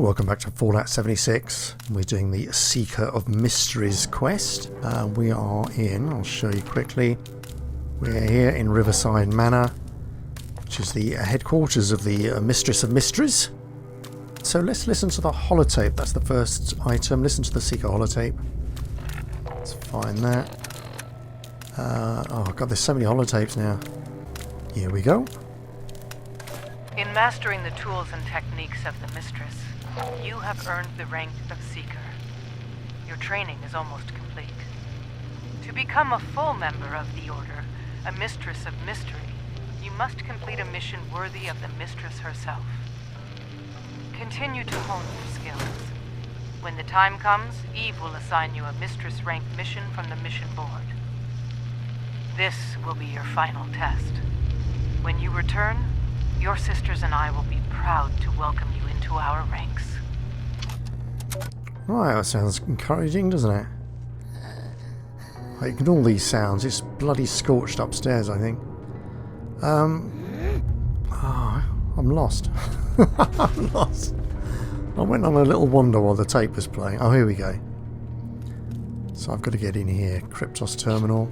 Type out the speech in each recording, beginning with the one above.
welcome back to Fallout 76. We're doing the Seeker of Mysteries quest. We are in, I'll show you quickly, we're here in Riverside Manor, which is the headquarters of the Mistress of Mysteries. So let's listen to the holotape. That's the first item. Listen to the Seeker holotape. Let's find that. Oh god, there's so many holotapes now. Here we go. In mastering the tools and techniques of the Mistress, you have earned the rank of Seeker. Your training is almost complete. To become a full member of the Order, a Mistress of Mystery, you must complete a mission worthy of the Mistress herself. Continue to hone your skills. When the time comes, Eve will assign you a Mistress-ranked mission from the mission board. This will be your final test. When you return, your sisters and I will be proud to welcome you into our ranks. Right, that sounds encouraging, doesn't it? I ignore these sounds. It's bloody scorched upstairs, I think. I'm lost. I'm lost. I went on a little wander while the tape was playing. Oh, here we go. So I've got to get in here. Kryptos terminal.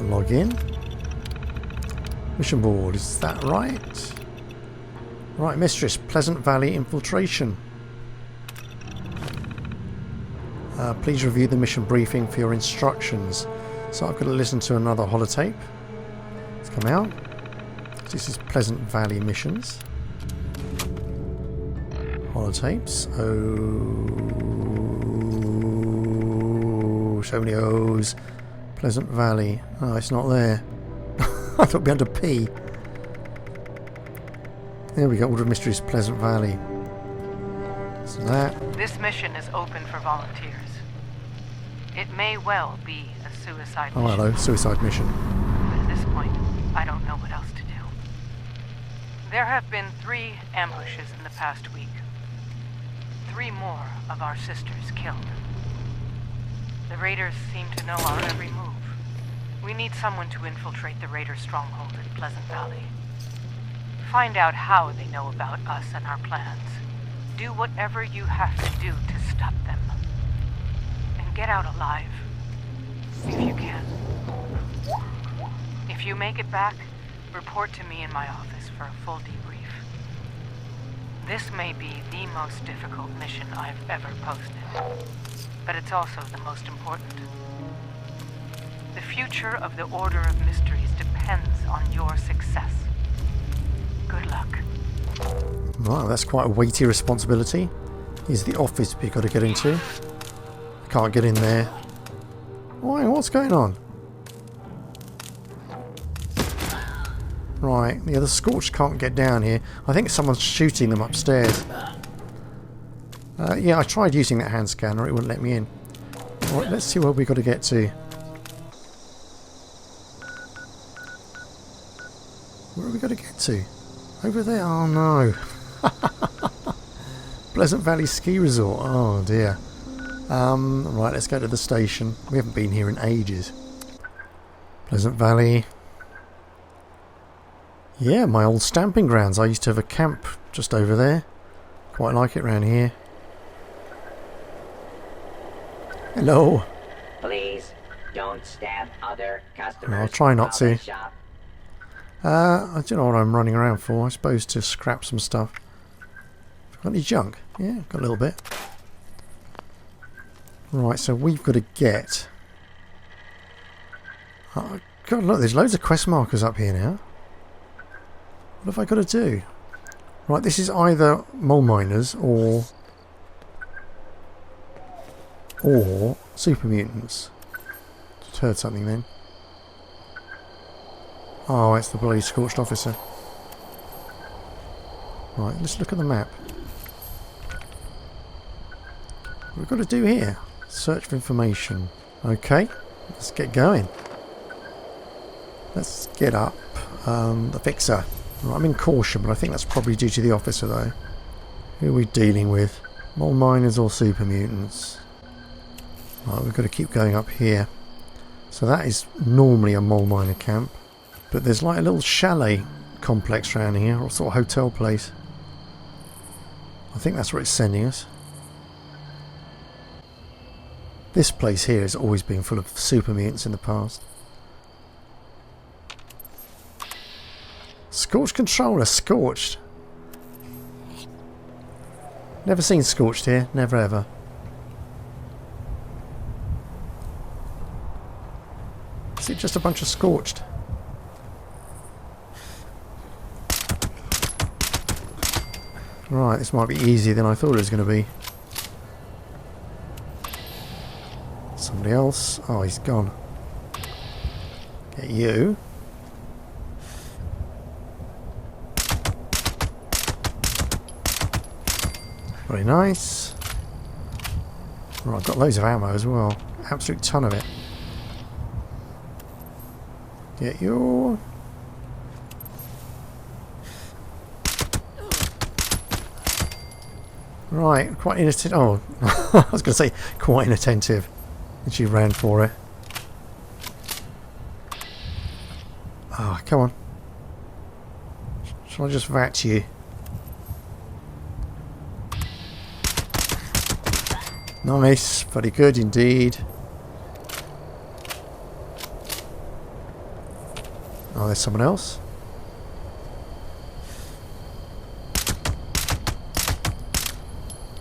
Log in. Mission board, is that right? Right, Mistress, Pleasant Valley infiltration. Please review the mission briefing for your instructions. So I've got to listen to another holotape. It's come out. This is Pleasant Valley missions. Holotapes. Oh, so many O's. Pleasant Valley. Oh, it's not there. I thought it'd be under P. There we go, Order of Mysteries, Pleasant Valley. So that. This mission is open for volunteers. It may well be a suicide mission. Oh, hello, suicide mission. But at this point, I don't know what else to do. There have been 3 ambushes in the past week. 3 more of our sisters killed. The raiders seem to know our every move. We need someone to infiltrate the raider stronghold in Pleasant Valley. Find out how they know about us and our plans. Do whatever you have to do to stop them. And get out alive. If you can. If you make it back, report to me in my office for a full debrief. This may be the most difficult mission I've ever posted. But it's also the most important. The future of the Order of Mysteries depends on your success. Good luck. Right, that's quite a weighty responsibility. Here's the office we've got to get into. I can't get in there. Why? What's going on? Right, yeah, the Scorch can't get down here. I think someone's shooting them upstairs. Yeah, I tried using that hand scanner, it wouldn't let me in. Alright, let's see where we've got to get to. Where have we got to get to? Over there? Oh no. Pleasant Valley Ski Resort. Oh dear. Right, let's go to the station. We haven't been here in ages. Pleasant Valley. Yeah, my old stamping grounds. I used to have a camp just over there. Quite like it round here. Hello. Please don't stab other customers. I'll try not to. I don't know what I'm running around for. I suppose to scrap some stuff. Got any junk? Yeah, got a little bit. Right, so we've got to get... Oh, God, look, there's loads of quest markers up here now. What have I got to do? Right, this is either mole miners or super mutants. Just heard something then. Oh, it's the bloody scorched officer. Right, let's look at the map. What we've got to do here? Search for information. Okay, let's get going. Let's get up the fixer. Right, I'm in caution, but I think that's probably due to the officer though. Who are we dealing with? Mole miners or super mutants? Right, we've got to keep going up here. So that is normally a mole miner camp. But there's like a little chalet complex around here, or sort of hotel place. I think that's where it's sending us. This place here has always been full of super mutants in the past. Scorched controller, scorched. Never seen scorched here, never ever. Is it just a bunch of scorched? Right, this might be easier than I thought it was going to be. Somebody else. Oh, he's gone. Get you. Very nice. Right, I've got loads of ammo as well. Absolute ton of it. Get you. Right, quite inattentive. Oh, I was going to say quite inattentive. And she ran for it. Ah, oh, come on. Shall I just vat you? Nice, very good indeed. Oh, there's someone else.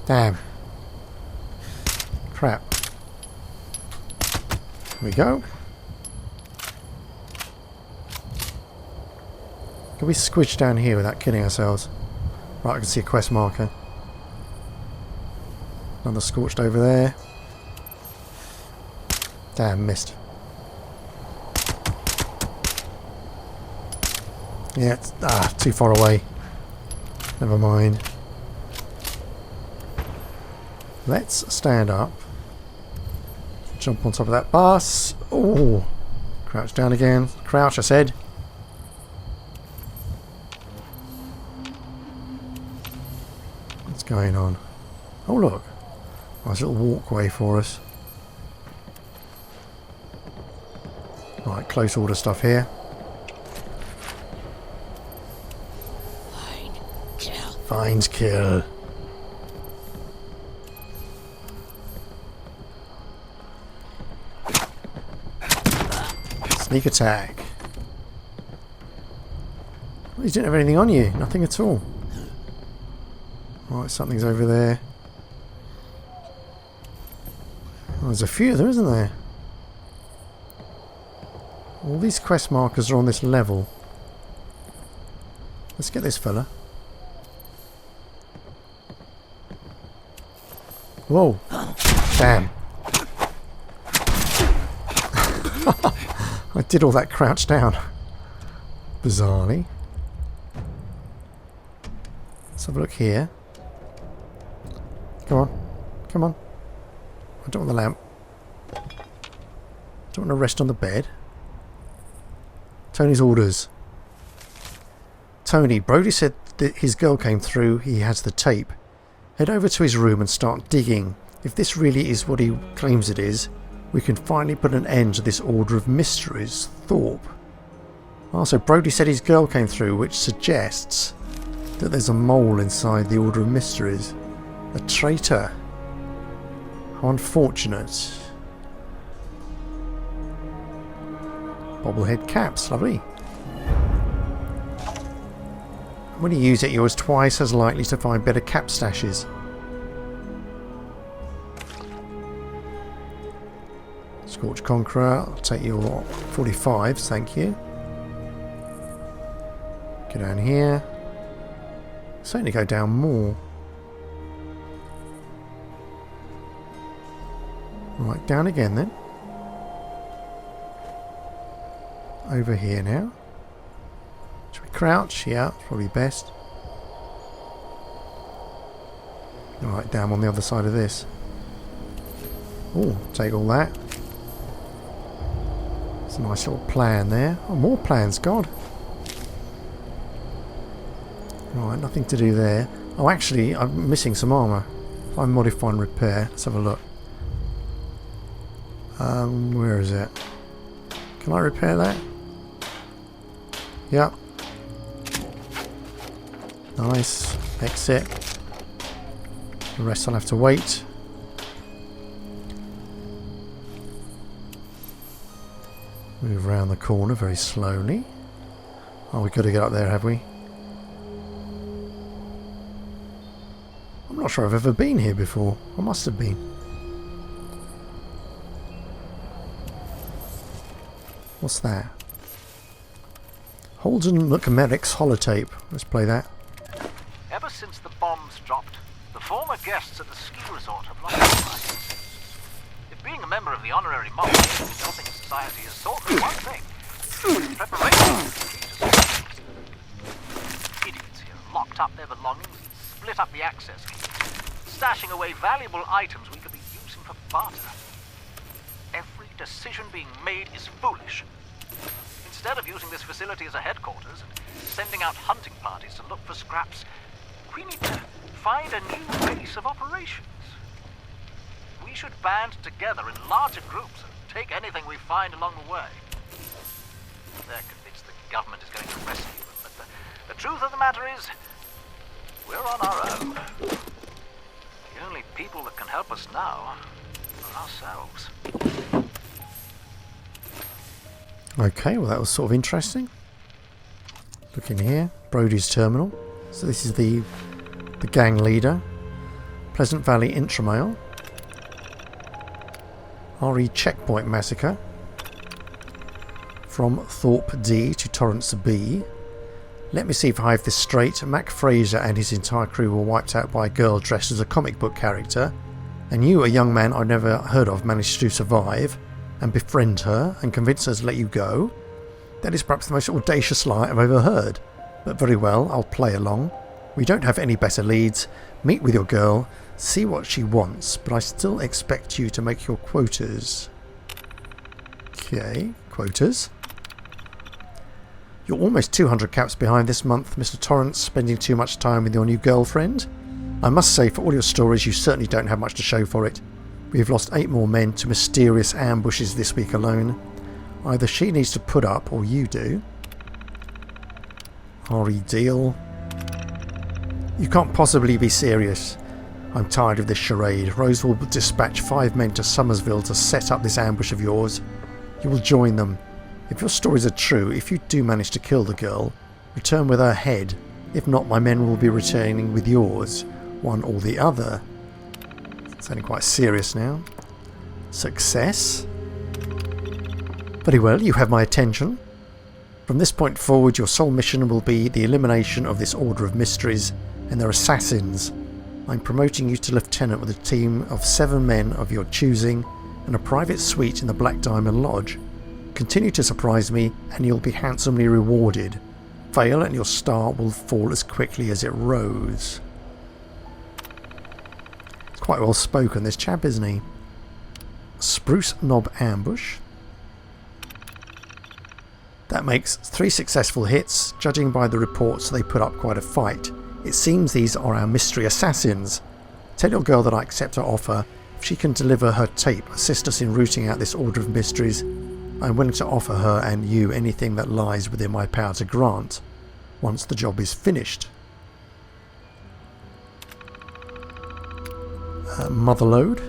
Damn. Crap. Here we go. Can we squidge down here without killing ourselves? Right, I can see a quest marker. Another scorched over there. Damn, missed. Yeah, it's, too far away. Never mind. Let's stand up. Jump on top of that bus. Oh, crouch down again. Crouch, I said. What's going on? Oh, look. Nice little walkway for us. Right, close order stuff here. Finds kill. Sneak attack. Well, you didn't have anything on you. Nothing at all. Right, something's over there. Oh, there's a few of them, isn't there? All these quest markers are on this level. Let's get this fella. Whoa. Damn. I did all that crouch down. Bizarrely. Let's have a look here. Come on. Come on. I don't want the lamp. Don't want to rest on the bed. Tony's orders. Tony, Brody said that his girl came through. He has the tape. Head over to his room and start digging. If this really is what he claims it is, we can finally put an end to this order of mysteries. Thorpe. Also, Brody said his girl came through, which suggests that there's a mole inside the order of mysteries. A traitor. How unfortunate. Bobblehead caps, lovely. When you use it, you're twice as likely to find better cap stashes. Scorch Conqueror, I'll take your 45s, thank you. Go down here. Certainly go down more. Right, down again then. Over here now. Should we crouch? Yeah, it's probably best. Alright, down on the other side of this. Oh, take all that. It's a nice little plan there. Oh, more plans, God. Right, nothing to do there. Oh, actually, I'm missing some armour. If I modify and repair, let's have a look. Where is it? Can I repair that? Yeah. Nice. Exit. The rest I'll have to wait. Move around the corner very slowly. Oh, we've got to get up there, have we? I'm not sure I've ever been here before. I must have been. What's that? Holden McMerrick's holotape. Let's play that. Ever since the bombs dropped, the former guests at the ski resort have lost their minds. If being a member of the honorary mob in helping society is sought for one thing, preparation is the key to success. Idiots here locked up their belongings and split up the access keys, stashing away valuable items we could be using for barter. Every decision being made is foolish. Instead of using this facility as a headquarters and sending out hunting parties to look for scraps, we need to find a new base of operations. We should band together in larger groups and take anything we find along the way. They're convinced the government is going to rescue them, but the truth of the matter is, we're on our own. The only people that can help us now are ourselves. Okay, well that was sort of interesting. Look in here, Brody's terminal. So this is the gang leader. Pleasant Valley Intramail. RE Checkpoint Massacre. From Thorpe D to Torrance B. Let me see if I have this straight. Mac Fraser and his entire crew were wiped out by a girl dressed as a comic book character. And you, a young man I've never heard of, managed to survive and befriend her and convince her to let you go. That is perhaps the most audacious lie I've ever heard. But very well, I'll play along. We don't have any better leads. Meet with your girl, see what she wants, but I still expect you to make your quotas. Okay, quotas. You're almost 200 caps behind this month, Mr. Torrance, spending too much time with your new girlfriend. I must say, for all your stories, you certainly don't have much to show for it. We have lost 8 more men to mysterious ambushes this week alone. Either she needs to put up, or you do. RE Deal. You can't possibly be serious. I'm tired of this charade. Rose will dispatch 5 men to Summersville to set up this ambush of yours. You will join them. If your stories are true, if you do manage to kill the girl, return with her head. If not, my men will be returning with yours. One or the other. Sounding quite serious now. Success. Very well, you have my attention. From this point forward, your sole mission will be the elimination of this Order of Mysteries and their assassins. I'm promoting you to Lieutenant with a team of 7 men of your choosing and a private suite in the Black Diamond Lodge. Continue to surprise me and you'll be handsomely rewarded. Fail and your star will fall as quickly as it rose. It's quite well spoken, this chap, isn't he? Spruce Knob Ambush. That makes 3 successful hits. Judging by the reports, they put up quite a fight. It seems these are our mystery assassins. Tell your girl that I accept her offer. If she can deliver her tape, assist us in rooting out this Order of Mysteries, I'm willing to offer her and you anything that lies within my power to grant, once the job is finished. Motherlode.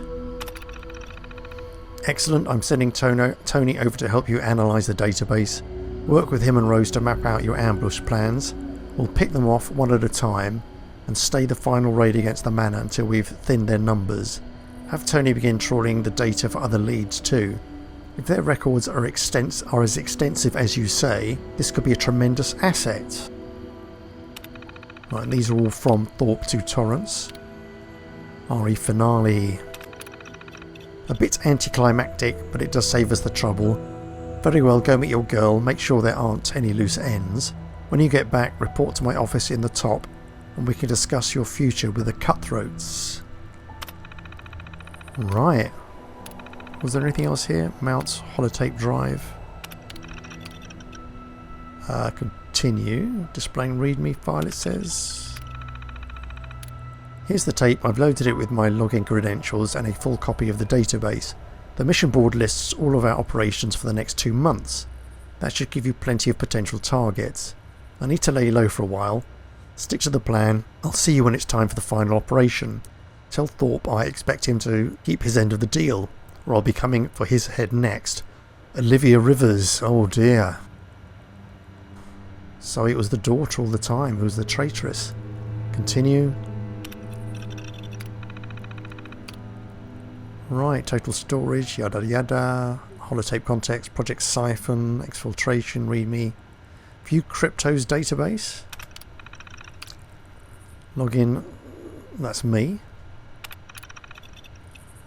Excellent, I'm sending Tony over to help you analyse the database. Work with him and Rose to map out your ambush plans. We'll pick them off one at a time and stay the final raid against the manor until we've thinned their numbers. Have Tony begin trawling the data for other leads too. If their records are as extensive as you say, this could be a tremendous asset. Right, and these are all from Thorpe to Torrance. RE Finale. A bit anticlimactic, but it does save us the trouble. Very well, go meet your girl, make sure there aren't any loose ends. When you get back, report to my office in the top, and we can discuss your future with the cutthroats. Right. Was there anything else here? Mount holotape drive. Continue. Displaying readme file, it says. Here's the tape. I've loaded it with my login credentials and a full copy of the database. The mission board lists all of our operations for the next 2 months. That should give you plenty of potential targets. I need to lay low for a while. Stick to the plan. I'll see you when it's time for the final operation. Tell Thorpe I expect him to keep his end of the deal, or I'll be coming for his head next. Olivia Rivers, oh dear. So it was the daughter all the time who was the traitress. Continue. Right, total storage, yada yada. Holotape context, Project Siphon, exfiltration, readme. View Crypto's database. Login, that's me.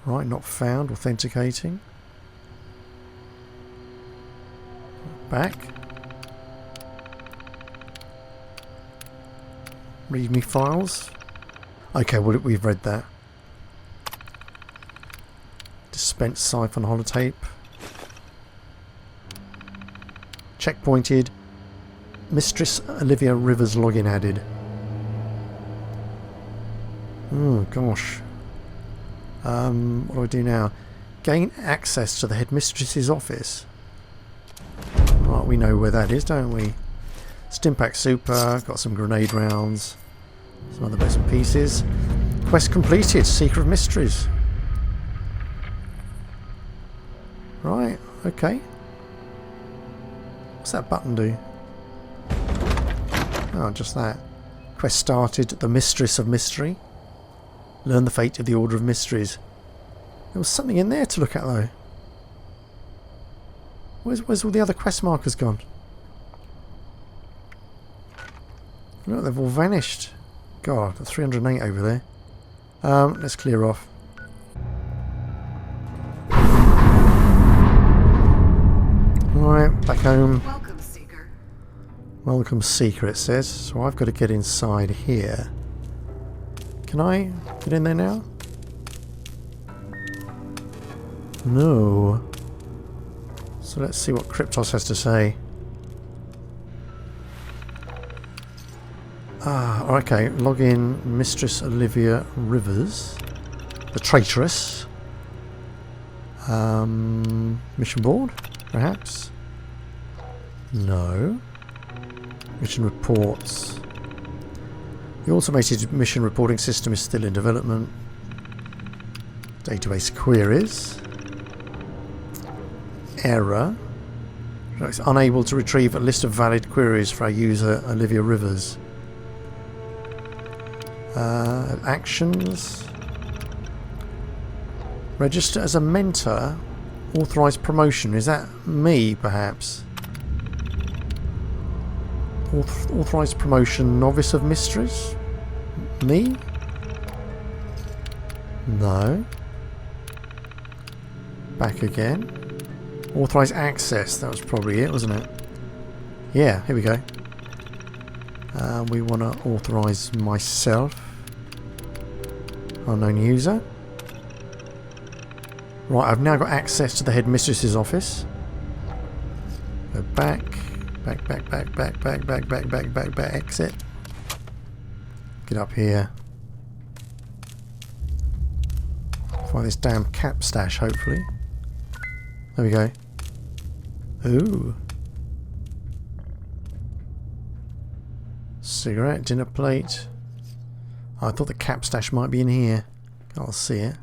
Right, not found, authenticating. Back. Readme files. Okay, well, we've read that. Dispense Siphon holotape. Checkpointed. Mistress Olivia Rivers login added. Oh gosh. What do I do now? Gain access to the headmistress's office. Right, we know where that is, don't we? Stimpack Super, got some grenade rounds, some other bits and pieces. Quest completed, Seeker of Mysteries. Right, okay. What's that button do? Oh, just that. Quest started, the Mistress of Mystery. Learn the fate of the Order of Mysteries. There was something in there to look at though. Where's all the other quest markers gone? Look, they've all vanished. God, the 308 over there. Let's clear off. Alright, back home. Welcome, Seeker. Welcome, Seeker, it says. So I've got to get inside here. Can I get in there now? No. So let's see what Kryptos has to say. Ah, okay. Log in Mistress Olivia Rivers. The traitress. Mission board, perhaps? No. Mission reports. The automated mission reporting system is still in development. Database queries. Error. It's unable to retrieve a list of valid queries for our user Olivia Rivers. Actions. Register as a mentor. Authorized promotion. Is that me, perhaps? Authorized promotion. Novice of Mysteries? Me? No. Back again. Authorized access. That was probably it, wasn't it? Yeah, here we go. We want to authorize myself. Unknown user. Right, I've now got access to the headmistress's office. Go back. Back, exit. Get up here. Find this damn cap stash, hopefully. There we go. Ooh. Cigarette, dinner plate. Oh, I thought the cap stash might be in here. I'll see it.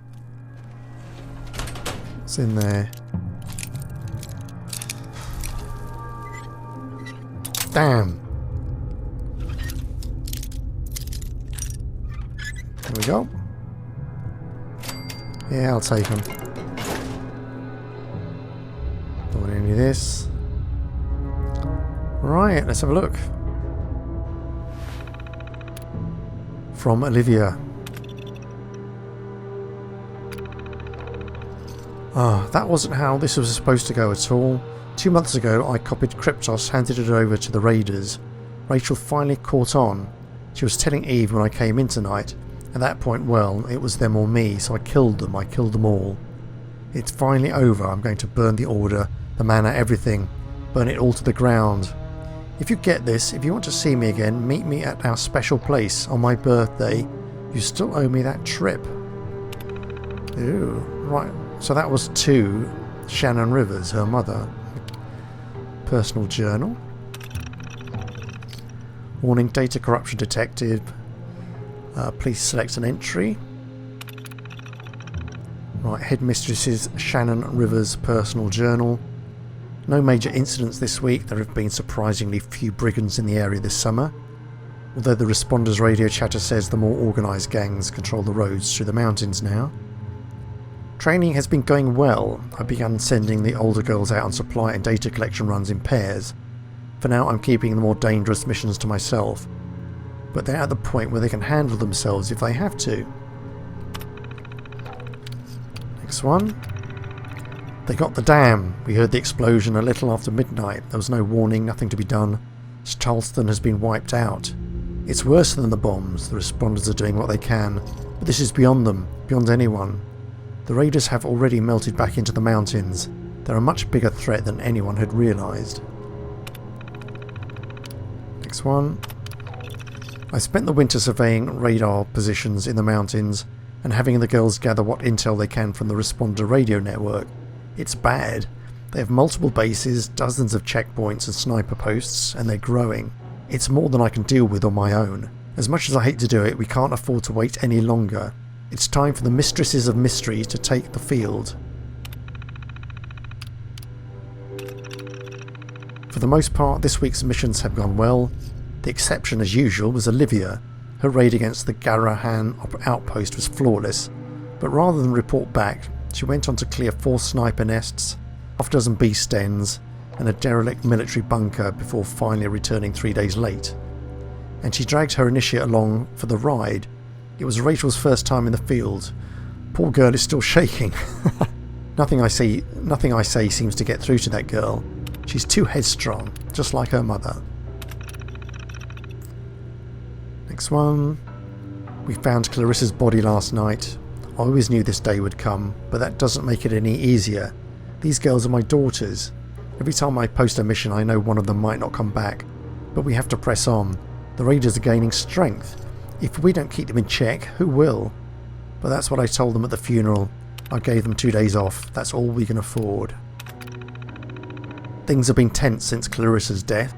What's in there? Damn. There we go. Yeah, I'll take them. Don't want any of this. Right, let's have a look. From Olivia. Ah, that wasn't how this was supposed to go at all. 2 months ago, I copied Kryptos, handed it over to the raiders. Rachel finally caught on. She was telling Eve when I came in tonight. At that point, well, it was them or me, so I killed them. I killed them all. It's finally over. I'm going to burn the Order, the manor, everything. Burn it all to the ground. If you get this, if you want to see me again, meet me at our special place on my birthday. You still owe me that trip. Ooh, right. So that was to Shannon Rivers, her mother. Personal journal. Warning, data corruption detected. Please select an entry. Right, Headmistress's Shannon Rivers personal journal. No major incidents this week. There have been surprisingly few brigands in the area this summer. Although the responders' radio chatter says the more organised gangs control the roads through the mountains now. Training has been going well. I began sending the older girls out on supply and data collection runs in pairs. For now I'm keeping the more dangerous missions to myself. But they're at the point where they can handle themselves if they have to. Next one. They got the dam. We heard the explosion a little after midnight. There was no warning, nothing to be done. Charleston has been wiped out. It's worse than the bombs. The responders are doing what they can. But this is beyond them, beyond anyone. The raiders have already melted back into the mountains. They're a much bigger threat than anyone had realised. Next one. I spent the winter surveying radar positions in the mountains and having the girls gather what intel they can from the responder radio network. It's bad. They have multiple bases, dozens of checkpoints and sniper posts, and they're growing. It's more than I can deal with on my own. As much as I hate to do it, we can't afford to wait any longer. It's time for the Mistresses of Mystery to take the field. For the most part, this week's missions have gone well. The exception, as usual, was Olivia. Her raid against the Garahan outpost was flawless, but rather than report back, she went on to clear 4 sniper nests, half a dozen beast dens, and a derelict military bunker before finally returning 3 days late. And she dragged her initiate along for the ride. It was Rachel's first time in the field. Poor girl is still shaking. Nothing I say seems to get through to that girl. She's too headstrong, just like her mother. Next one. We found Clarissa's body last night. I always knew this day would come, but that doesn't make it any easier. These girls are my daughters. Every time I post a mission I know one of them might not come back, but we have to press on. The raiders are gaining strength. If we don't keep them in check, who will? But that's what I told them at the funeral. I gave them 2 days off. That's all we can afford. Things have been tense since Clarissa's death.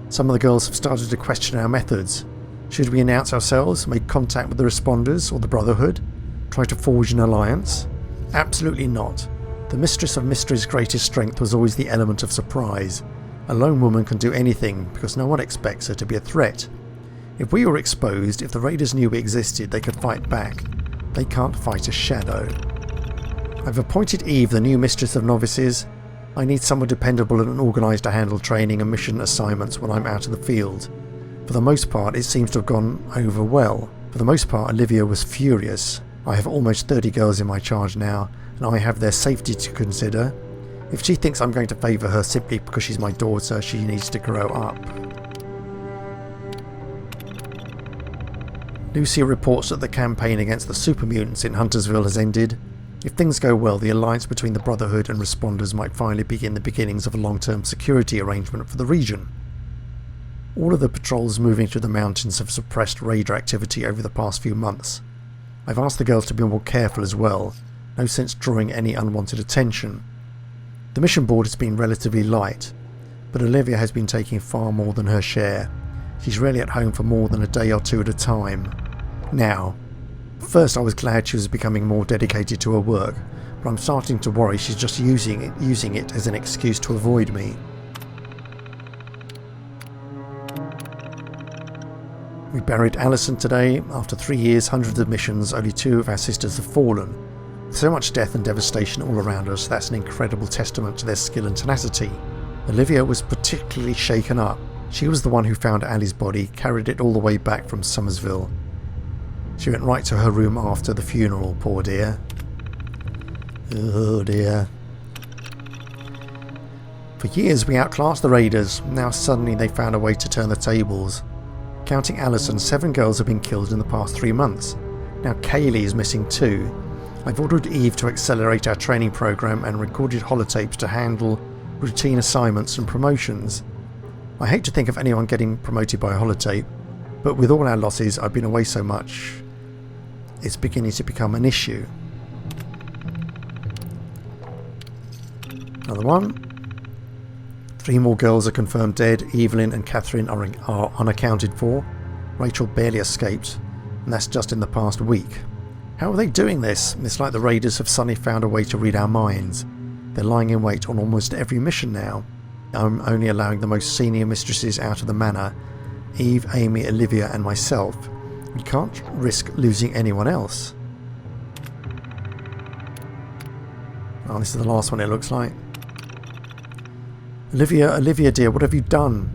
Some of the girls have started to question our methods. Should we announce ourselves, make contact with the responders or the Brotherhood? Try to forge an alliance? Absolutely not. The Mistress of Mystery's greatest strength was always the element of surprise. A lone woman can do anything because no one expects her to be a threat. If we were exposed, if the raiders knew we existed, they could fight back. They can't fight a shadow. I've appointed Eve the new Mistress of Novices. I need someone dependable and organised to handle training and mission assignments when I'm out of the field. For the most part, it seems to have gone over well. For the most part, Olivia was furious. I have almost 30 girls in my charge now, and I have their safety to consider. If she thinks I'm going to favour her simply because she's my daughter, she needs to grow up. Lucia reports that the campaign against the super mutants in Huntersville has ended. If things go well, the alliance between the Brotherhood and responders might finally begin the beginnings of a long-term security arrangement for the region. All of the patrols moving through the mountains have suppressed raider activity over the past few months. I've asked the girls to be more careful as well. No sense drawing any unwanted attention. The mission board has been relatively light, but Olivia has been taking far more than her share. She's rarely at home for more than a day or two at a time. Now, first I was glad she was becoming more dedicated to her work, but I'm starting to worry she's just using it as an excuse to avoid me. We buried Alison today. After 3 years, hundreds of missions, only 2 of our sisters have fallen. With so much death and devastation all around us, that's an incredible testament to their skill and tenacity. Olivia was particularly shaken up. She was the one who found Ali's body, carried it all the way back from Somersville. She went right to her room after the funeral, poor dear. Oh dear. For years we outclassed the raiders. Now suddenly they found a way to turn the tables. Counting Alison, 7 girls have been killed in the past 3 months. Now Kaylee is missing too. I've ordered Eve to accelerate our training program and recorded holotapes to handle routine assignments and promotions. I hate to think of anyone getting promoted by a holotape, but with all our losses, I've been away so much, it's beginning to become an issue. Another one. 3 more girls are confirmed dead. Evelyn and Catherine are unaccounted for. Rachel barely escaped, and that's just in the past week. How are they doing this? It's like the raiders have suddenly found a way to read our minds. They're lying in wait on almost every mission now. I'm only allowing the most senior mistresses out of the manor. Eve, Amy, Olivia and myself. We can't risk losing anyone else. Oh, this is the last one it looks like. Olivia dear, what have you done?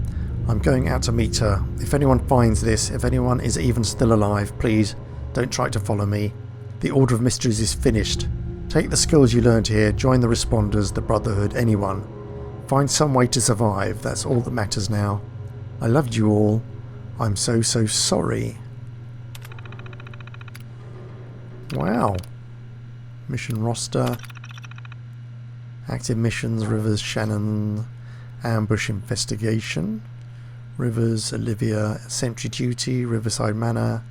I'm going out to meet her. If anyone finds this, if anyone is even still alive, please don't try to follow me. The Order of Mysteries is finished. Take the skills you learned here, join the Responders, the Brotherhood, anyone. Find some way to survive, that's all that matters now. I loved you all. I'm so sorry. Wow. Mission roster. Active missions, Rivers, Shannon, ambush investigation. Rivers, Olivia, sentry duty, Riverside Manor,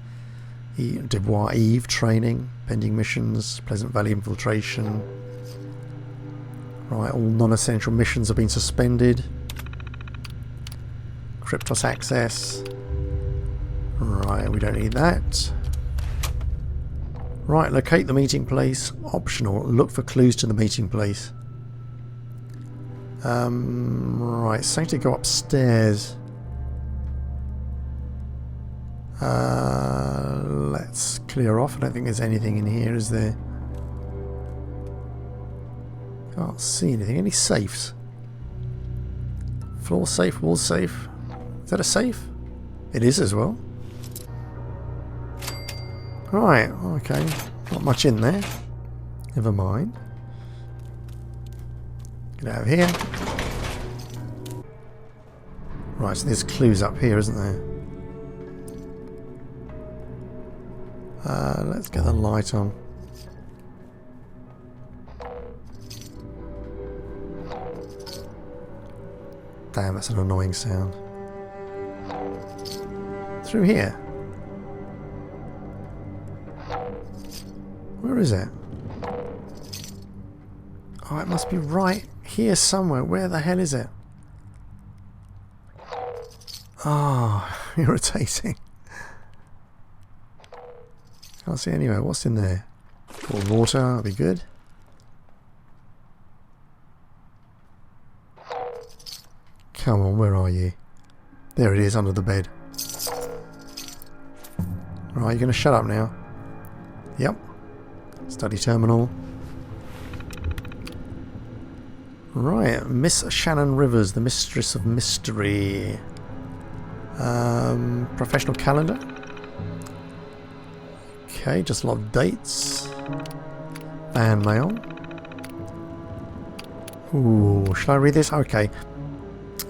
Devoir Eve, training, pending missions, Pleasant Valley infiltration. Right, all non-essential missions have been suspended. Cryptos access. Right, we don't need that. Right, locate the meeting place. Optional. Look for clues to the meeting place. Right, so to go upstairs. Let's clear off. I don't think there's anything in here, is there? Can't see anything. Any safes? Floor safe, wall safe. Is that a safe? It is as well. Right, okay. Not much in there. Never mind. Get out of here. Right, so there's clues up here, isn't there? Let's get the light on. Damn, that's an annoying sound. Through here. Where is it? Oh, it must be right here somewhere. Where the hell is it? Ah, oh, irritating. Can't see anywhere. What's in there? Cold water, that'll be good. Come on, where are you? There it is, under the bed. Right, you're going to shut up now. Yep. Study terminal. Right, Miss Shannon Rivers, the Mistress of Mystery. Professional calendar. Okay, just a lot of dates. Fan mail. Ooh, shall I read this? Okay.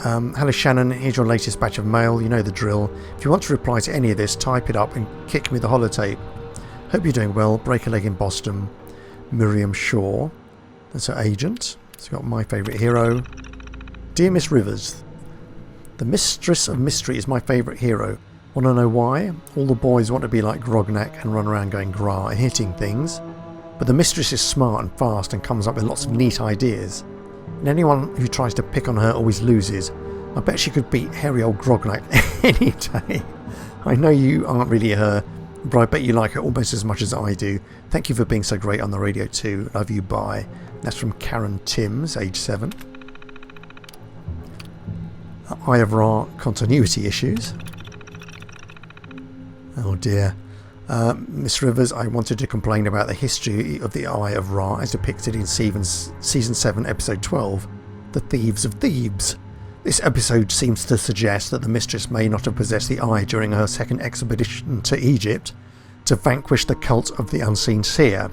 Hello Shannon, here's your latest batch of mail. You know the drill. If you want to reply to any of this, type it up and kick me the holotape. Hope you're doing well. Break a leg in Boston. Miriam Shaw. That's her agent. It's got my favourite hero. Dear Miss Rivers, the Mistress of Mystery is my favourite hero. Want to know why? All the boys want to be like Grognak and run around going gra and hitting things. But the Mistress is smart and fast and comes up with lots of neat ideas. And anyone who tries to pick on her always loses. I bet she could beat hairy old Grognak any day. I know you aren't really her, but I bet you like her almost as much as I do. Thank you for being so great on the radio too. Love you, bye. That's from Karen Timms, age 7. Eye of Ra continuity issues. Oh dear. Miss Rivers, I wanted to complain about the history of the Eye of Ra as depicted in Season 7, Episode 12, The Thieves of Thebes. This episode seems to suggest that the Mistress may not have possessed the eye during her second expedition to Egypt to vanquish the cult of the Unseen Seer.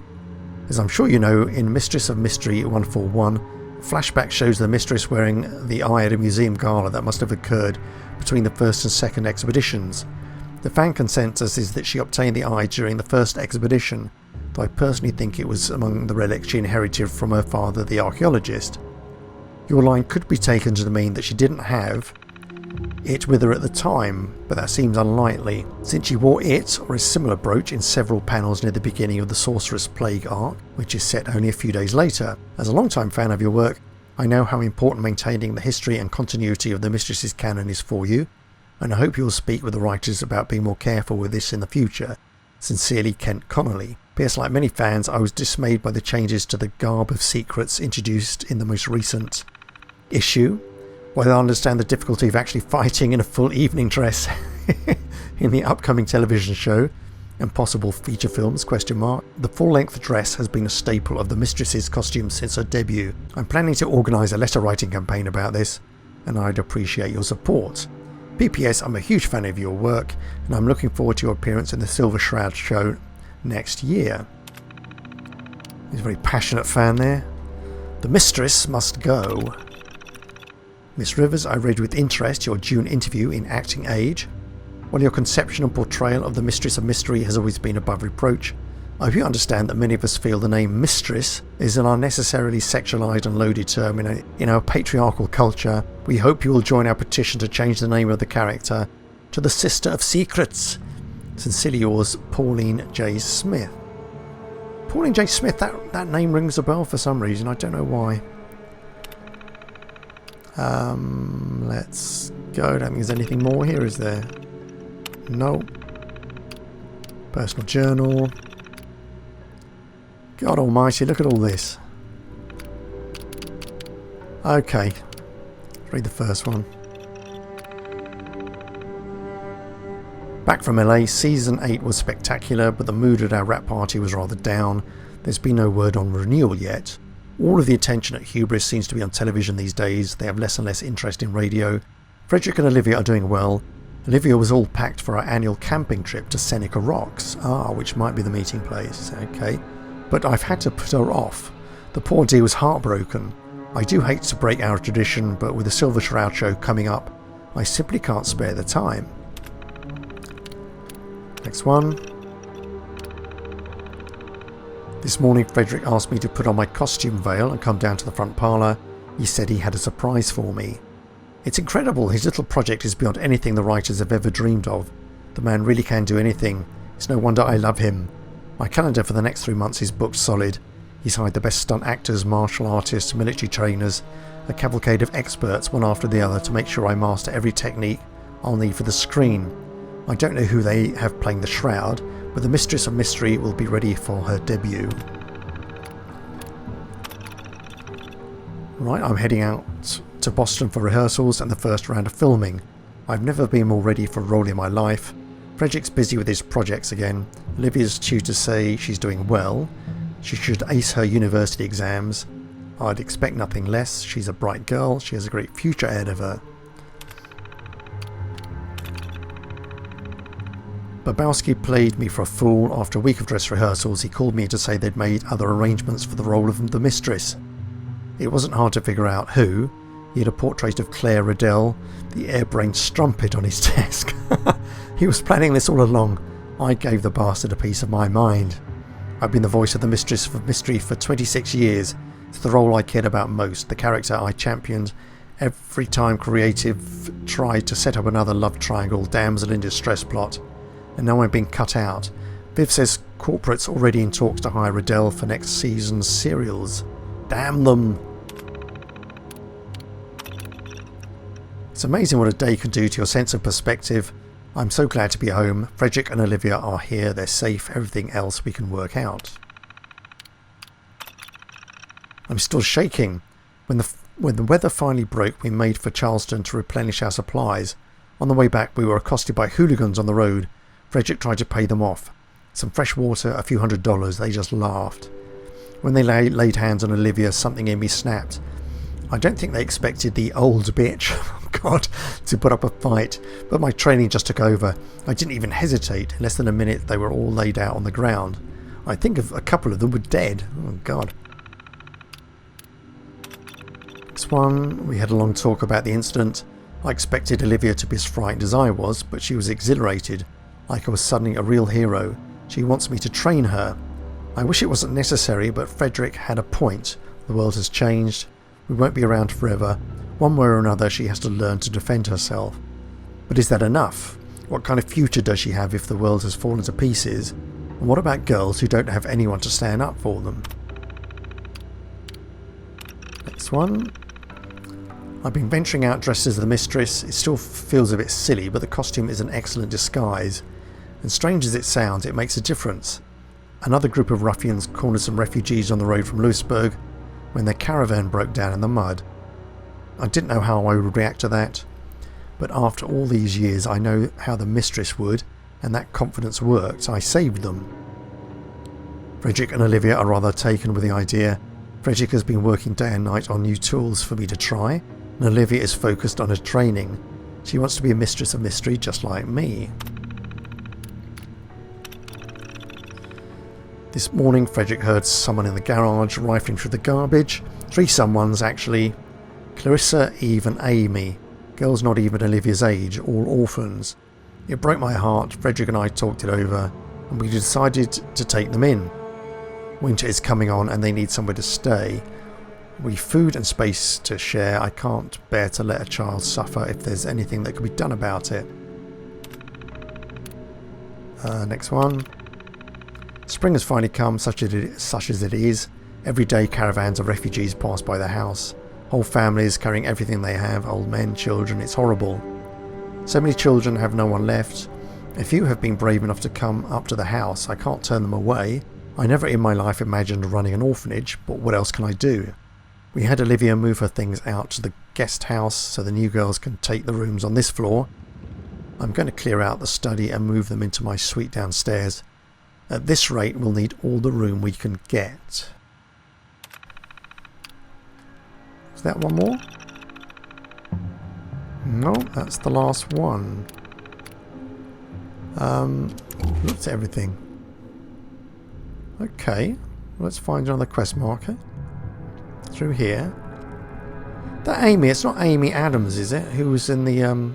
As I'm sure you know, in Mistress of Mystery 141, flashback shows the Mistress wearing the eye at a museum gala that must have occurred between the first and second expeditions. The fan consensus is that she obtained the eye during the first expedition, though I personally think it was among the relics she inherited from her father, the archaeologist. Your line could be taken to mean that she didn't have it with her at the time, but that seems unlikely, since she wore it or a similar brooch in several panels near the beginning of the Sorceress Plague arc, which is set only a few days later. As a long-time fan of your work, I know how important maintaining the history and continuity of the Mistress's canon is for you, and I hope you'll speak with the writers about being more careful with this in the future. Sincerely, Kent Connolly. P.S. Like many fans, I was dismayed by the changes to the garb of secrets introduced in the most recent issue. While I understand the difficulty of actually fighting in a full evening dress in the upcoming television show and possible feature films, the full-length dress has been a staple of the Mistress's costume since her debut. I'm planning to organise a letter-writing campaign about this, and I'd appreciate your support. PPS, I'm a huge fan of your work, and I'm looking forward to your appearance in the Silver Shroud show next year. He's a very passionate fan there. The Mistress must go. Miss Rivers, I read with interest your June interview in Acting Age. While your conception and portrayal of the Mistress of Mystery has always been above reproach, I hope you understand that many of us feel the name Mistress is an unnecessarily sexualized and loaded term in our patriarchal culture. We hope you will join our petition to change the name of the character to the Sister of Secrets. Sincerely yours, Pauline J. Smith. Pauline J. Smith, that name rings a bell for some reason. I don't know why. Let's go. I don't think there's anything more here, is there? No. Personal journal. God almighty, look at all this. Okay. Read the first one. Back from LA, Season 8 was spectacular, but the mood at our wrap party was rather down. There's been no word on renewal yet. All of the attention at Hubris seems to be on television these days. They have less and less interest in radio. Frederick and Olivia are doing well. Olivia was all packed for our annual camping trip to Seneca Rocks, which might be the meeting place, okay. But I've had to put her off. The poor dear was heartbroken. I do hate to break our tradition, but with the Silver Shroud show coming up, I simply can't spare the time. Next one. This morning Frederick asked me to put on my costume veil and come down to the front parlour. He said he had a surprise for me. It's incredible, his little project is beyond anything the writers have ever dreamed of. The man really can do anything. It's no wonder I love him. My calendar for the next 3 months is booked solid. He's hired the best stunt actors, martial artists, military trainers, a cavalcade of experts one after the other to make sure I master every technique I'll need for the screen. I don't know who they have playing the Shroud, but the Mistress of Mystery will be ready for her debut. Right, I'm heading out to Boston for rehearsals and the first round of filming. I've never been more ready for a role in my life. Frederick's busy with his projects again. Olivia's tutors say she's doing well. She should ace her university exams. I'd expect nothing less. She's a bright girl. She has a great future ahead of her. Babowski played me for a fool. After a week of dress rehearsals, he called me to say they'd made other arrangements for the role of the Mistress. It wasn't hard to figure out who. He had a portrait of Claire Riddell, the airbrained strumpet, on his desk. He was planning this all along. I gave the bastard a piece of my mind. I've been the voice of the Mistress of Mystery for 26 years. It's the role I cared about most, the character I championed. Every time creative tried to set up another love triangle, damsel in distress plot. And now I'm being cut out. Viv says corporate's already in talks to hire Riddell for next season's serials. Damn them! It's amazing what a day can do to your sense of perspective. I'm so glad to be home. Frederick and Olivia are here. They're safe. Everything else we can work out. I'm still shaking. When the weather finally broke, we made for Charleston to replenish our supplies. On the way back, we were accosted by hooligans on the road. Frederick tried to pay them off. Some fresh water, a few $100s. They just laughed. When they laid hands on Olivia, something in me snapped. I don't think they expected the old bitch, oh God, to put up a fight, but my training just took over. I didn't even hesitate. In less than a minute, they were all laid out on the ground. I think a couple of them were dead. Oh God. Next one, we had a long talk about the incident. I expected Olivia to be as frightened as I was, but she was exhilarated, like I was suddenly a real hero. She wants me to train her. I wish it wasn't necessary, but Frederick had a point. The world has changed. We won't be around forever. One way or another, she has to learn to defend herself. But is that enough? What kind of future does she have if the world has fallen to pieces? And what about girls who don't have anyone to stand up for them? Next one. I've been venturing out dressed as the Mistress. It still feels a bit silly, but the costume is an excellent disguise. And strange as it sounds, it makes a difference. Another group of ruffians cornered some refugees on the road from Lewisburg when their caravan broke down in the mud. I didn't know how I would react to that, but after all these years I know how the Mistress would, and that confidence worked. I saved them. Frederick and Olivia are rather taken with the idea. Frederick has been working day and night on new tools for me to try, and Olivia is focused on her training. She wants to be a Mistress of Mystery just like me. This morning Frederick heard someone in the garage rifling through the garbage. 3 someones actually. Clarissa, Eve and Amy. Girls not even Olivia's age, all orphans. It broke my heart. Frederick and I talked it over and we decided to take them in. Winter is coming on and they need somewhere to stay. We've food and space to share. I can't bear to let a child suffer if there's anything that can be done about it. Next one. Spring has finally come, such as it is. Every day caravans of refugees pass by the house. Whole families carrying everything they have, old men, children, it's horrible. So many children have no one left. A few have been brave enough to come up to the house. I can't turn them away. I never in my life imagined running an orphanage, but what else can I do? We had Olivia move her things out to the guest house so the new girls can take the rooms on this floor. I'm going to clear out the study and move them into my suite downstairs. At this rate, we'll need all the room we can get. Is that one more? No, that's the last one. Looked at everything. Okay, let's find another quest marker. Through here. That Amy, it's not Amy Adams, is it? Who was in the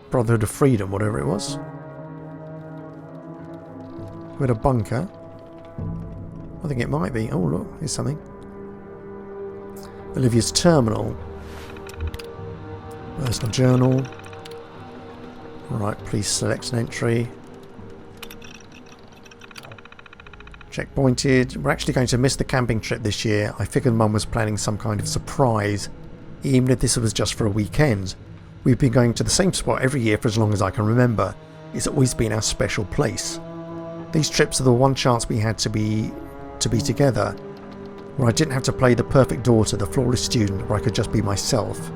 Brotherhood of Freedom, whatever it was. We had a bunker. I think it might be. Oh look, here's something. Olivia's terminal. Personal journal. Right, please select an entry. Checkpointed. We're actually going to miss the camping trip this year. I figured Mum was planning some kind of surprise, even if this was just for a weekend. We've been going to the same spot every year for as long as I can remember. It's always been our special place. These trips are the one chance we had to be together, where I didn't have to play the perfect daughter, the flawless student, where I could just be myself.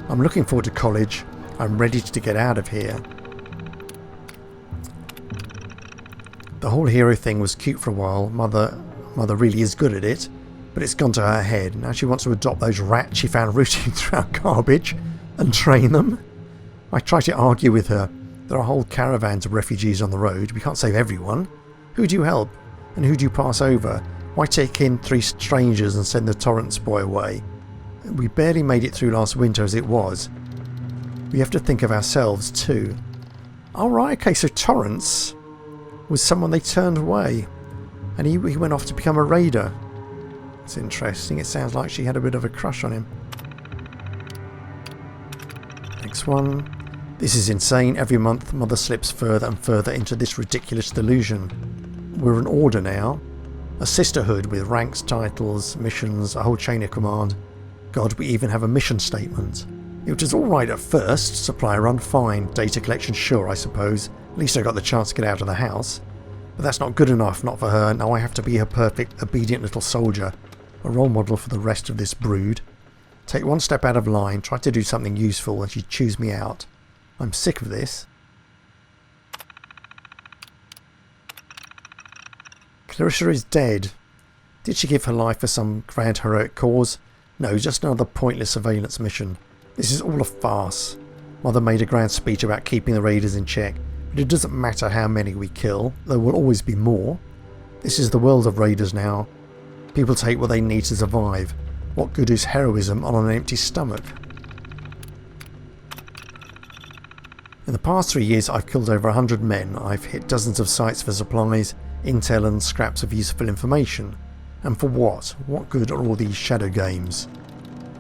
I'm looking forward to college. I'm ready to get out of here. The whole hero thing was cute for a while. Mother really is good at it, but it's gone to her head. Now she wants to adopt those rats she found rooting through our garbage and train them. I try to argue with her. There are whole caravans of refugees on the road. We can't save everyone. Who do you help? And who do you pass over? Why take in 3 strangers and send the Torrance boy away? We barely made it through last winter as it was. We have to think of ourselves too. Alright, okay, so Torrance was someone they turned away. And he went off to become a raider. It's interesting. It sounds like she had a bit of a crush on him. Next one. This is insane. Every month Mother slips further and further into this ridiculous delusion. We're an order now. A sisterhood with ranks, titles, missions, a whole chain of command. God, we even have a mission statement. It was alright at first. Supply run, fine. Data collection, sure, I suppose. At least I got the chance to get out of the house. But that's not good enough, not for her. Now I have to be her perfect, obedient little soldier. A role model for the rest of this brood. Take one step out of line, try to do something useful, and she'd choose me out. I'm sick of this. Clarissa is dead. Did she give her life for some grand heroic cause? No, just another pointless surveillance mission. This is all a farce. Mother made a grand speech about keeping the raiders in check, but it doesn't matter how many we kill, there will always be more. This is the world of raiders now. People take what they need to survive. What good is heroism on an empty stomach? In the past 3 years I've killed over 100 men. I've hit dozens of sites for supplies, intel and scraps of useful information. And for what? What good are all these shadow games?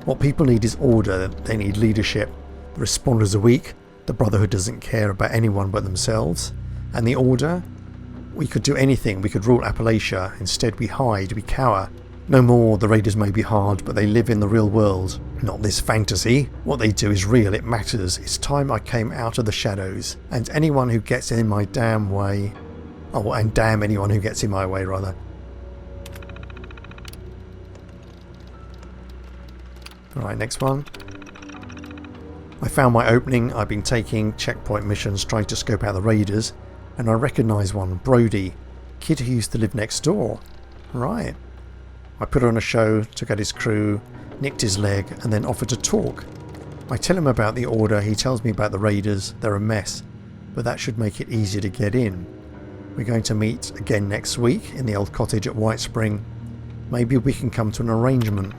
What people need is order. They need leadership. The responders are weak. The Brotherhood doesn't care about anyone but themselves. And the order? We could do anything. We could rule Appalachia. Instead we hide, we cower. No more. The raiders may be hard, but they live in the real world. Not this fantasy. What they do is real. It matters. It's time I came out of the shadows. And anyone who gets in my damn way... Oh, and damn anyone who gets in my way, rather. Right, next one. I found my opening. I've been taking checkpoint missions trying to scope out the raiders, and I recognise one, Brody, kid who used to live next door. Right. I put on a show, took out his crew, nicked his leg, and then offered to talk. I tell him about the order, he tells me about the raiders, they're a mess, but that should make it easier to get in. We're going to meet again next week in the old cottage at White Spring. Maybe we can come to an arrangement.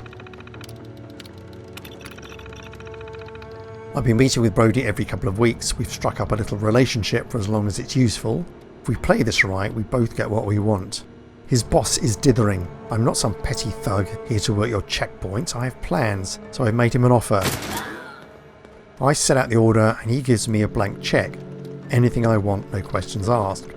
I've been meeting with Brody every couple of weeks. We've struck up a little relationship for as long as it's useful. If we play this right, we both get what we want. His boss is dithering. I'm not some petty thug here to work your checkpoints. I have plans, so I've made him an offer. I set out the order and he gives me a blank check. Anything I want, no questions asked.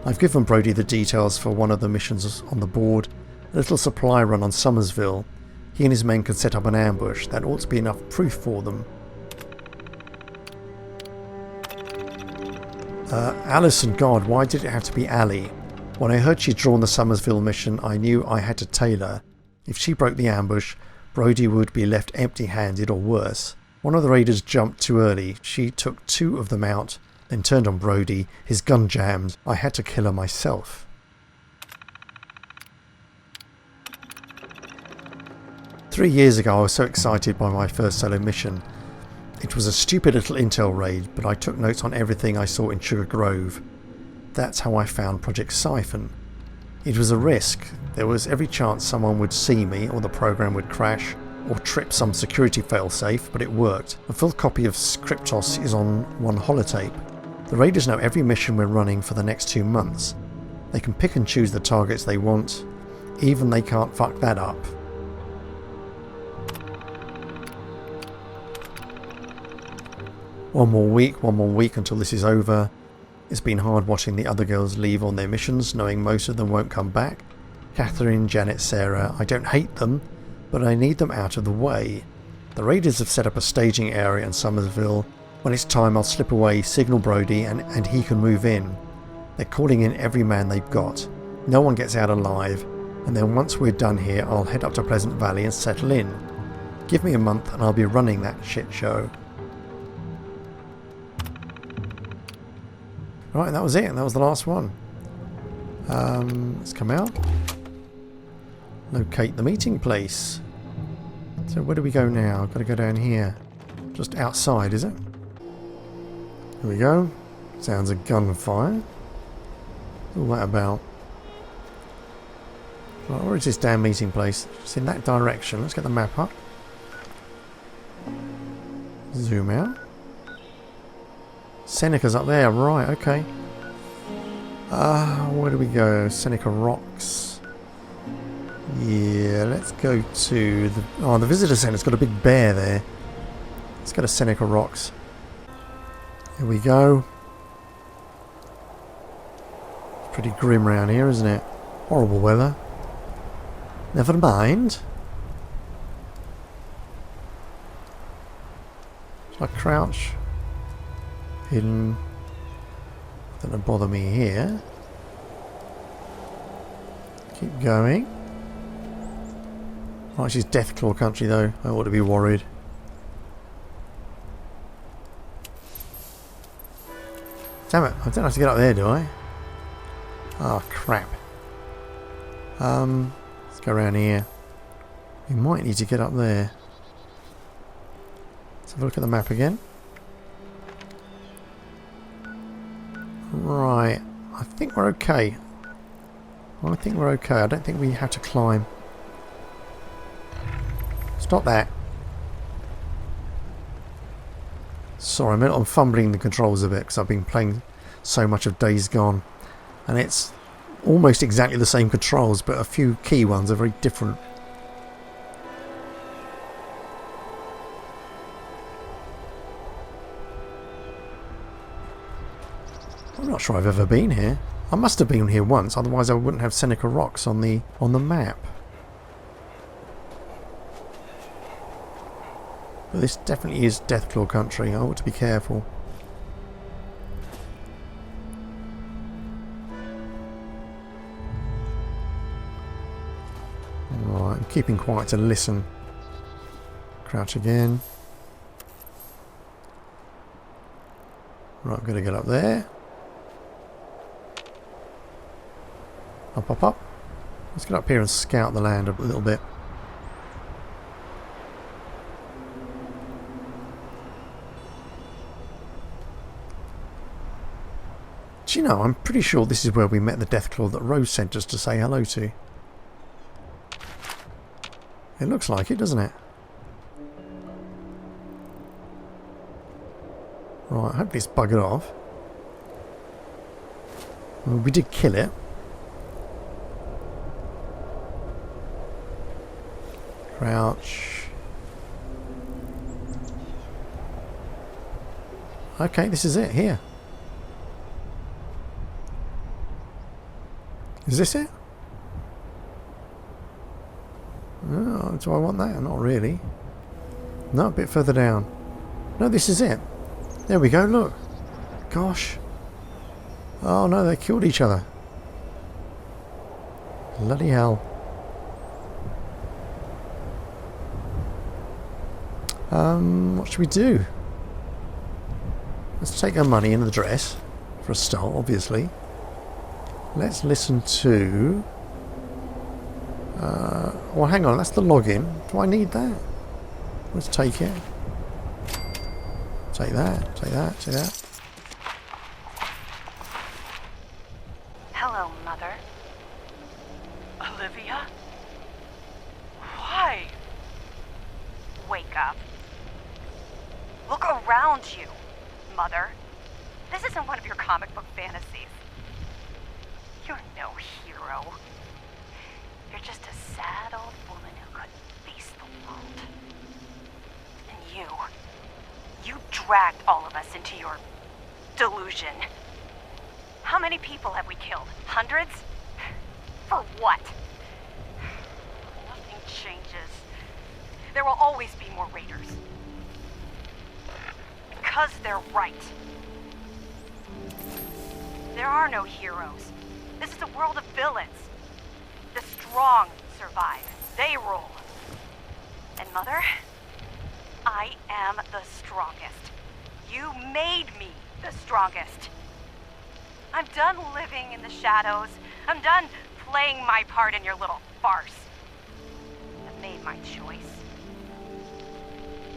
I've given Brody the details for one of the missions on the board, a little supply run on Summersville. He and his men can set up an ambush. That ought to be enough proof for them. Alison, God, why did it have to be Ali? When I heard she'd drawn the Summersville mission, I knew I had to tail her. If she broke the ambush, Brody would be left empty-handed or worse. One of the raiders jumped too early. She took 2 of them out, then turned on Brody. His gun jammed. I had to kill her myself. Three years ago, I was so excited by my first solo mission. It was a stupid little intel raid, but I took notes on everything I saw in Sugar Grove. That's how I found Project Siphon. It was a risk. There was every chance someone would see me, or the program would crash, or trip some security failsafe, but it worked. A full copy of Scriptos is on one holotape. The raiders know every mission we're running for the next 2 months. They can pick and choose the targets they want. Even they can't fuck that up. One more week until this is over. It's been hard watching the other girls leave on their missions, knowing most of them won't come back. Catherine, Janet, Sarah, I don't hate them, but I need them out of the way. The raiders have set up a staging area in Summersville. When it's time, I'll slip away, signal Brody, and he can move in. They're calling in every man they've got. No one gets out alive, and then once we're done here, I'll head up to Pleasant Valley and settle in. Give me a month and I'll be running that shit show. Right, that was it. That was the last one. Let's come out. Locate the meeting place. So where do we go now? I've got to go down here. Just outside, is it? Here we go. Sounds of gunfire. What's all that about? Right, where is this damn meeting place? It's in that direction. Let's get the map up. Zoom out. Seneca's up there, right, okay. Where do we go? Seneca Rocks. Yeah, let's go to the... Oh, the visitor centre's got a big bear there. Let's go to Seneca Rocks. Here we go. It's pretty grim round here, isn't it? Horrible weather. Never mind. Shall I crouch? Hidden. Don't bother me here. Keep going. Right, she's Deathclaw country though. I ought to be worried. Damn it! I don't have to get up there, do I? Oh crap. Let's go around here. We might need to get up there. Let's have a look at the map again. Right, I think we're okay. I think we're okay. I don't think we have to climb. Stop that. Sorry, I'm fumbling the controls a bit because I've been playing so much of Days Gone. And it's almost exactly the same controls, but a few key ones are very different. I'm not sure I've ever been here. I must have been here once, otherwise I wouldn't have Seneca Rocks on the map. But this definitely is Deathclaw country. I ought to be careful. Right, I'm keeping quiet to listen. Crouch again. Right, I'm going to get up there. Up, up, up. Let's get up here and scout the land a little bit. Do you know, I'm pretty sure this is where we met the Deathclaw that Rose sent us to say hello to. It looks like it, doesn't it? Right, hopefully it's buggered off. Well, we did kill it. Crouch. Okay, this is it, here. Is this it? Oh, do I want that? Not really. No, a bit further down. No, this is it. There we go, look. Gosh. Oh no, they killed each other. Bloody hell. What should we do? Let's take our money and the dress. For a start, obviously. Let's listen to... well, hang on, that's the login. Do I need that? Let's take it. Take that, take that, take that. Hello, Mother. Olivia? Why? Wake up. Look around you, Mother. This isn't one of your comic book fantasies. You're no hero. You're just a sad old woman who couldn't face the world. And you dragged all of us into your delusion. How many people have we killed? Hundreds? For what? Nothing changes. There will always be more raiders. Because they're right. There are no heroes. This is a world of villains. The strong survive. They rule. And Mother, I am the strongest. You made me the strongest. I'm done living in the shadows. I'm done playing my part in your little farce. I've made my choice.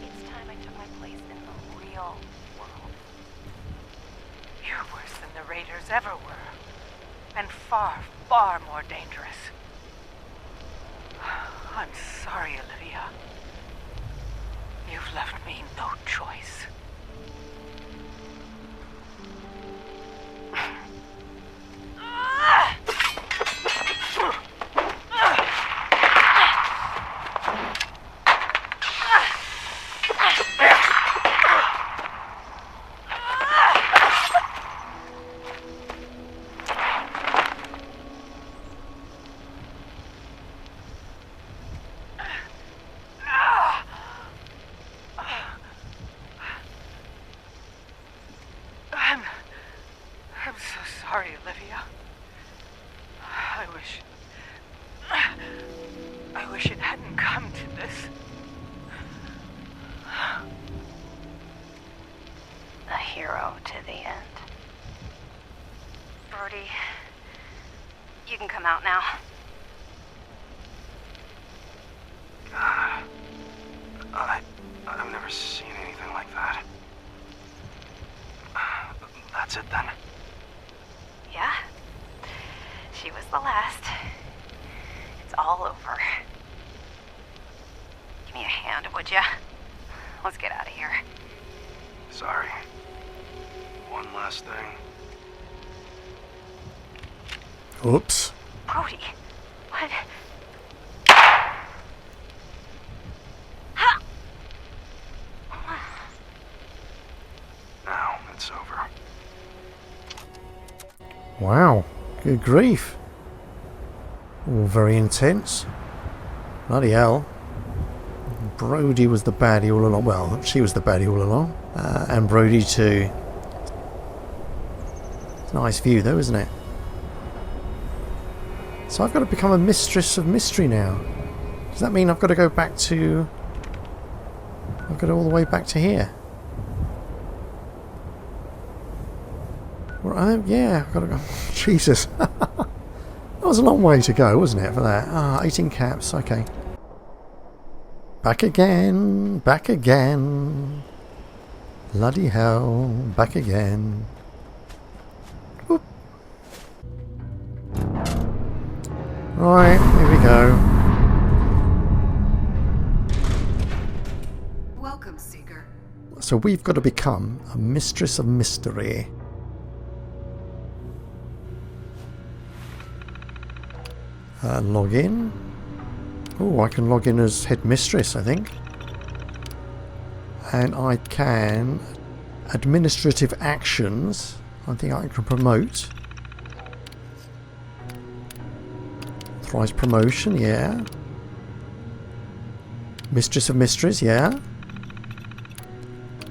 It's time I took my place in the real world. You're worse than the Raiders ever were. And far, far more dangerous. I'm sorry, Olivia. You've left me no choice. I'm so sorry, Olivia. I wish it hadn't come to this. A hero to the end. Brody, you can come out now. God, I've never seen anything like that. That's it then? Yeah. She was the last. It's all over. Give me a hand, would ya? Let's get out of here. Sorry. One last thing. Oops. Brody, what? Now it's over. Wow. Good grief. All very intense. Bloody hell. Brody was the baddie all along. Well, she was the baddie all along. And Brody too. It's a nice view though, isn't it? So I've got to become a Mistress of Mystery now. Does that mean I've got to go back to I've got it all the way back to here. Well, yeah, I've got to go. Jesus. That was a long way to go, wasn't it, for that? Ah, 18 caps, okay. Back again, back again. Bloody hell, back again. Whoop. Right, here we go. Welcome, Seeker. So we've got to become a Mistress of Mystery. Log in. Oh, I can log in as Headmistress, I think. And I can... Administrative actions. I think I can promote. Authorize promotion, yeah. Mistress of Mysteries, yeah.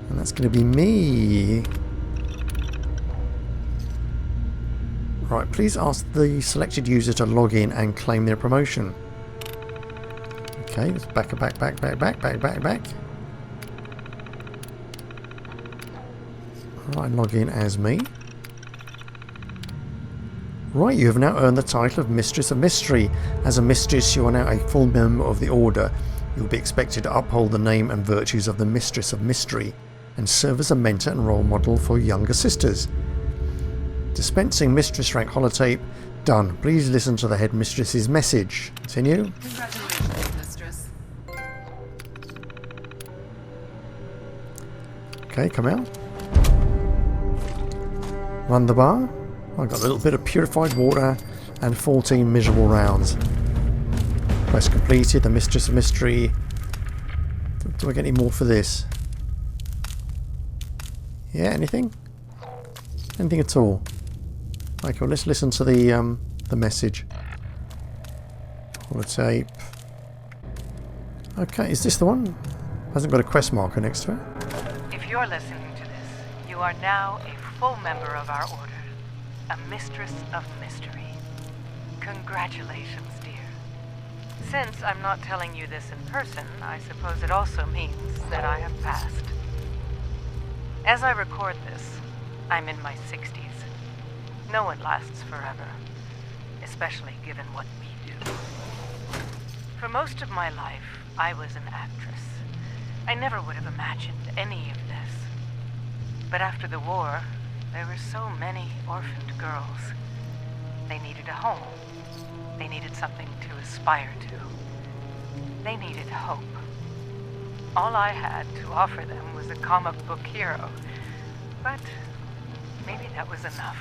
And that's going to be me. Right, please ask the selected user to log in and claim their promotion. Okay, let's back. Right, log in as me. Right, you have now earned the title of Mistress of Mystery. As a mistress, you are now a full member of the Order. You will be expected to uphold the name and virtues of the Mistress of Mystery and serve as a mentor and role model for younger sisters. Dispensing Mistress rank holotape. Done. Please listen to the Headmistress's message. Continue. Congratulations, Mistress. Okay, come out. Run the bar. I've got a little bit of purified water and 14 miserable rounds. Quest completed. The Mistress of Mystery. Do I get any more for this? Yeah, anything? Anything at all? Okay, well, let's listen to the message. Holotape. Okay, is this the one? Hasn't got a quest marker next to it. If you're listening to this, you are now a full member of our order, a Mistress of Mystery. Congratulations, dear. Since I'm not telling you this in person, I suppose it also means that I have passed. As I record this, I'm in my 60s. No one lasts forever, especially given what we do. For most of my life, I was an actress. I never would have imagined any of this. But after the war, there were so many orphaned girls. They needed a home. They needed something to aspire to. They needed hope. All I had to offer them was a comic book hero. But maybe that was enough.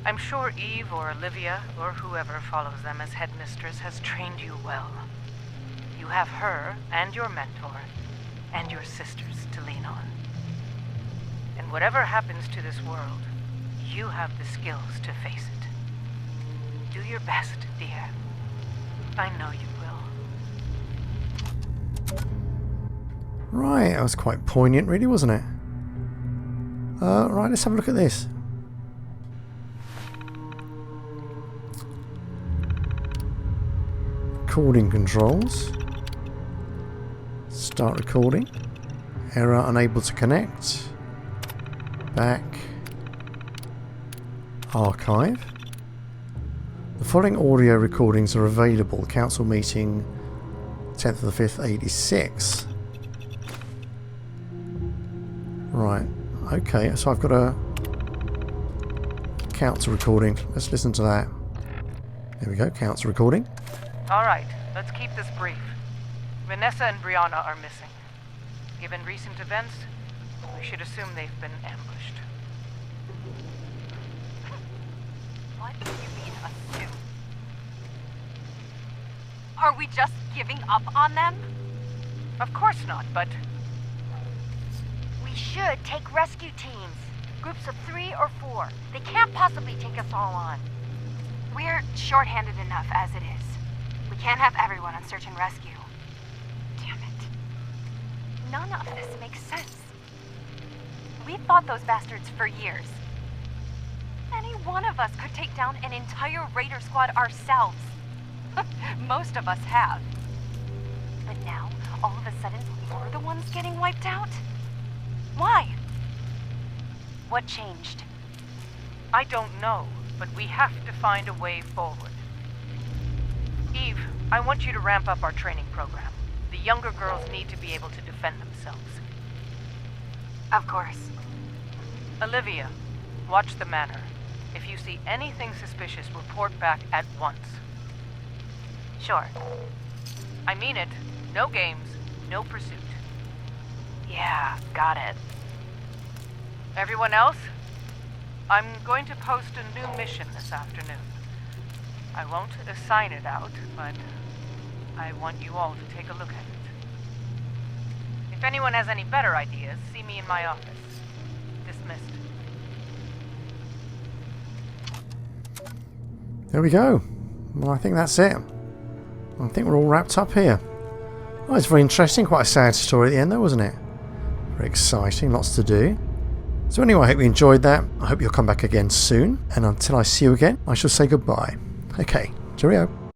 I'm sure Eve or Olivia or whoever follows them as headmistress has trained you well. You have her and your mentor and your sisters to lean on. And whatever happens to this world, you have the skills to face it. Do your best, dear. I know you will. Right, that was quite poignant, really, wasn't it? Right, let's have a look at this. Recording controls. Start recording. Error, unable to connect. Back. Archive. The following audio recordings are available. Council meeting 10th of the 5th, 86. Right. Okay, so I've got a council recording. Let's listen to that. There we go, council recording. All right, let's keep this brief. Vanessa and Brianna are missing. Given recent events, we should assume they've been ambushed. What do you mean, assume? Are we just giving up on them? Of course not, but We should take rescue teams. Groups of 3 or 4. They can't possibly take us all on. We're shorthanded enough as it is. We can't have everyone on search and rescue. Damn it. None of this makes sense. We've fought those bastards for years. Any one of us could take down an entire raider squad ourselves. Most of us have. But now, all of a sudden we're the ones getting wiped out? Why? What changed? I don't know, but we have to find a way forward. Eve, I want you to ramp up our training program. The younger girls need to be able to defend themselves. Of course. Olivia, watch the manor. If you see anything suspicious, report back at once. Sure. I mean it. No games, no pursuit. Yeah, got it. Everyone else? I'm going to post a new mission this afternoon. I won't assign it out, but I want you all to take a look at it. If anyone has any better ideas, see me in my office. Dismissed. There we go. Well, I think that's it. I think we're all wrapped up here. Oh, it's very interesting. Quite a sad story at the end though, wasn't it? Very exciting. Lots to do. So anyway, I hope you enjoyed that. I hope you'll come back again soon. And until I see you again, I shall say goodbye. Okay, cheerio.